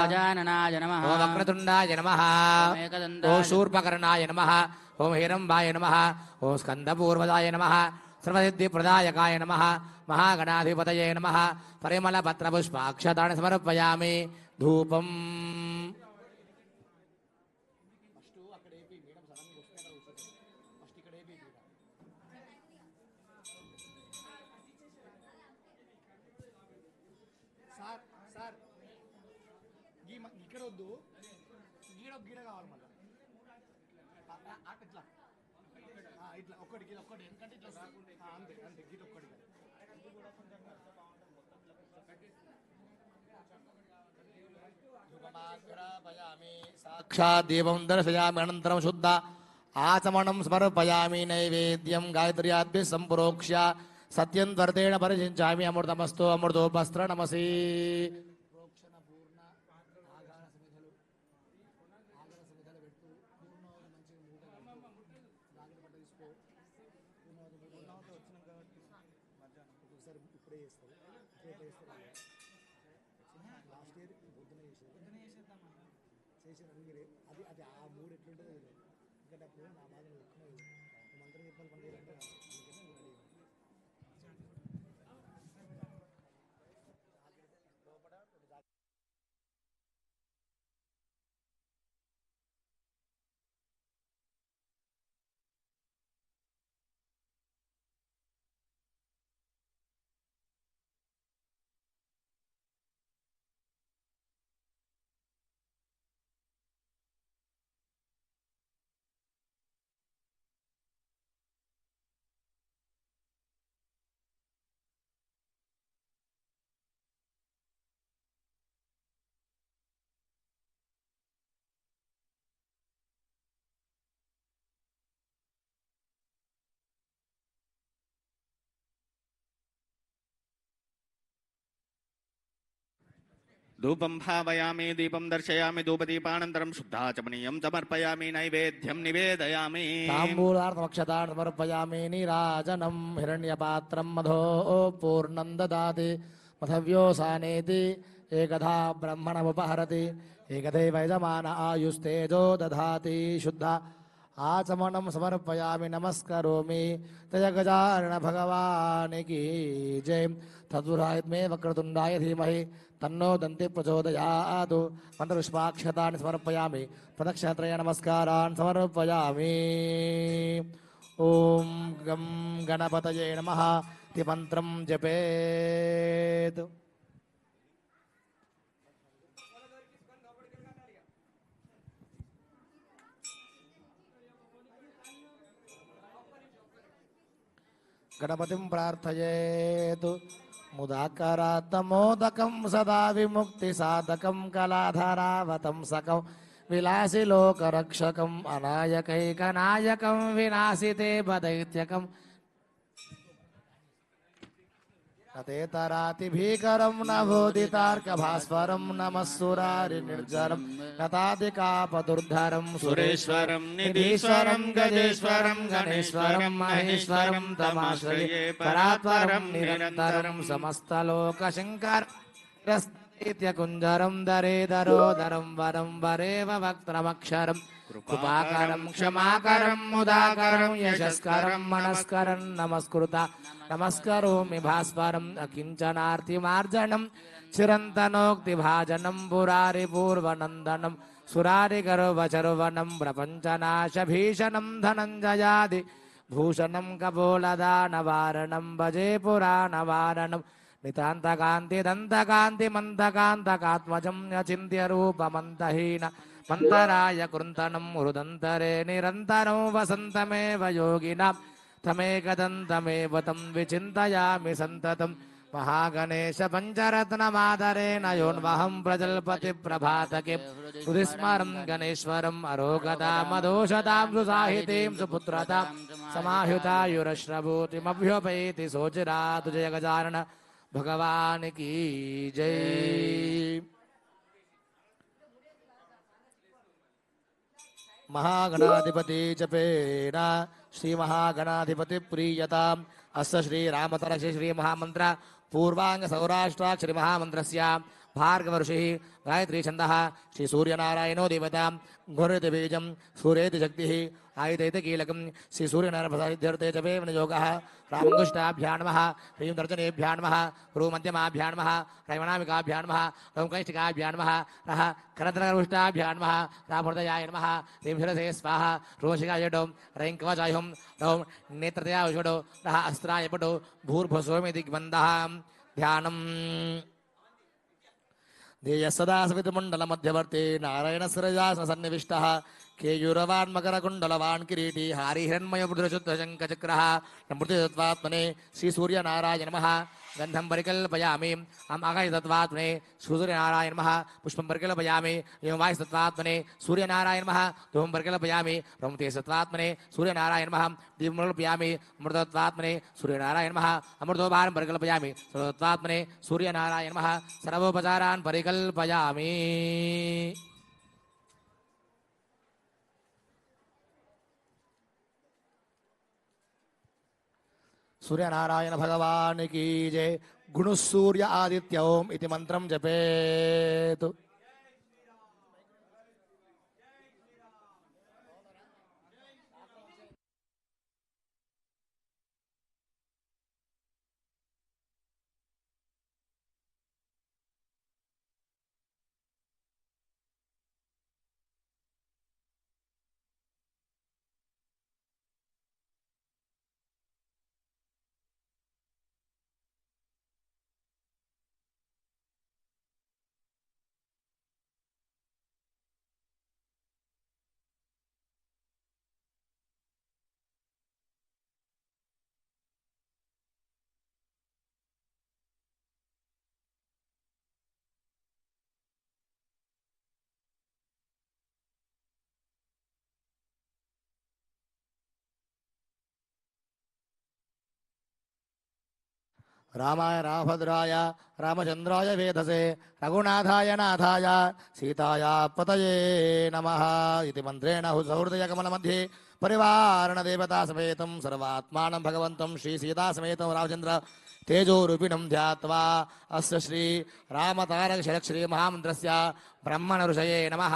गजाननाय नमः। ओम वक्रतुंडाय नमः। ओम शूर्पकर्णाय नमः। ओम हिरंबाय नमः। ओम स्कंदपूर्वजाय नमः। सर्वसिद्धिप्रदायकाय नमः। महागणाधिपतये नमः। परिमलपत्रपुष्पाक्षतानि समर्पयामि। धूपम् ఇక్కడ వద్దు గీడ కావాలి మళ్ళీ ఇట్లా ఇట్లా ఒక్కటి గీడ ఒక్కటి ఎందుకంటే ఇట్లా అంతే అంతే గీడ ఒక్కటి సాక్షాత్ దీపం దర్శయామి అనంతరం శుద్ధ ఆచమనం సమర్పయామి నైవేద్యం గాయత్ర్యాద్భి సంప్రోక్ష్య సత్యం త్వరతేణ పరిచించామి అమృతమస్తు అమృతోపస్త్ర నమసి అది ఆ మూడు ఎట్లుంటుందో ఎందుకంటే అప్పుడు నా బాధ ఎక్కువ మంత్రం చెప్పాలి పని చేయాలంటే धूपं भावयामि दीपं दर्शयामि धूपदीपानन्तरं शुद्धाचमनीयं समर्पयामि नैवेद्यं निवेदयामि ताम्बूलार्थमक्षतान् समर्पयामि नीराजनं हिरण्यपात्रं मधो पूर्णं ददाति मधव्योसानेति एकधा ब्रह्मणमुपहरति एकदैव यजमान आयुस्तेजो दधाति शुद्ध आचमनं समर्पयामि नमस्करोमि तय गजानन भगवान् की जय तदुरायत्मे वक्रतुण्डाय धीमहि तन्नो दन्ति प्रचोदयात् मन्त्रपुष्पाक्षतानि समर्पयामि प्रदक्षिणत्रय नमस्कारान् समर्पयामि ॐ गं गणपतये नमः इति मन्त्रं जपेत् गणपतिं प्रार्थयेत् मुदाकरात्तमोदकं सदा विमुक्तिसाधकं कलाधरावतंसकं विलासिलोकरक्षकम् अनायकैकनायकं विनाशिते बदैत्यकं नतेतराति भीकरं न बोधितार्कभास्वरं नमस्सुरारिनिर्जरं नतादिकापदुर्धरं सुरेश्वरं निधीश्वरं गजेश्वरं गणेश्वरं महेश्वरं तमाश्रये परात्परं निरन्तरं समस्तलोकशङ्करस्त्यकुञ्जरं दरेदरोदरं वरं वरेव वक्त्रमक्षरं कृपाकरं क्षमाकरं मुदाकरं यशस्करं मनस्करं नमस्कृता नमस्करोमि भास्वरम् अकिञ्चनार्तिमार्जनं चिरन्तनोक्तिभाजनं पुरारिपूर्वनन्दनं सुरारिगर्वचर्वनं प्रपञ्चनाशभीषणं धनञ्जयादि भूषणं कपोलदानवारणं भजे पुराणवारणं नितान्तकान्तिदन्तकान्तिमन्तकान्तकात्मजं अचिन्त्यरूपमन्तहीन मन्तराय कृन्तनं हृदन्तरे निरन्तरं वसन्तमेव योगिनां तमेकदन्तमेव तं विचिन्तयामि सन्ततं महागणेश पञ्चरत्नमादरेण योन्वहं प्रजल्पति प्रभातके हृदिस्मरं गणेश्वरम् अरोगतामदोषतां सुसाहितीं सुपुत्रतां समाह्युतायुरश्रभूतिमभ्युपैति सोचिरातु जय गजानन भगवान् की जय। महागणाधिपति जपेना श्री महागणाधिपति प्रीयताम् अस्य श्री रामतरस्य श्री महामंत्र पूर्वांग सौराष्ट्राक्षरी महामंत्रस्य भार्गव ऋषिः गायत्री छन्दः श्री सूर्यनारायणो देवता घोरेति बीजं सूर्येति शक्तिः आयुधेति कीलकं श्री सूर्यनारायणप्रसादित्यर्थे जपे विनियोगः रामङ्गुष्टाभ्यां नमः ह्रीं दर्जनेभ्यां नमः ह्रूमध्यमाभ्यां नमः रैवणामिकाभ्यां नमः ॐ कैष्टिकाभ्यां नमः रः करतलगरुष्टाभ्यां नमः रामहृदयाय नमः ह्रीं शिरसे स्वाहा रोषिकाय डों रैं कवचाय हुं डों नेत्रतया विषडो रः अस्त्राय पटो भूर्भुवस्वमिति दिग्बन्धः ध्यानम् ध्येय सदा सवितुमण्डलमध्यवर्ती नारायणस्रजासन सन्निविष्टः केयूरवान् मकरकुण्डलवान् किरीटी हारिहिरण्मयपुरुषशुद्धशङ्खचक्रः नमृतितत्त्वात्मने श्रीसूर्यनारायण नमः गन्धं परिकल्पयामि आकाशतत्त्वात्मने सूर्यनारायण नमः पुष्पं परिकल्पयामि एवं वायुस्तत्त्वात्मने सूर्यनारायण नमः धूमं परिकल्पयामि रौमतेजतत्त्वात्मने सूर्यनारायण नमः दीपं परिकल्पयामि अमृतत्वात्मने सूर्यनारायण नमः अमृतोपहारं परिकल्पयामि सर्वतत्त्वात्मने सूर्यनारायण नमः सर्वोपचारान् परिकल्पयामि सूर्यनारायण भगवान की जय गुणु सूर्य आदित्य ओम इति मंत्रम जपेतु रामाय रामभद्राय रामचंद्राय वेधसे रघुनाथाय नाथाय सीताय पतये नमः इति मंत्रेण सौहृदय कमल मध्ये परिवारण देवता समेतं सर्वात्मानं भगवन्तं श्री सीता समेतं रामचंद्र तेजोरूपिणं ध्यात्वा अस्य श्री रामतारक शरक श्री महामन्त्रस्य ब्रह्मण ऋषये नमः।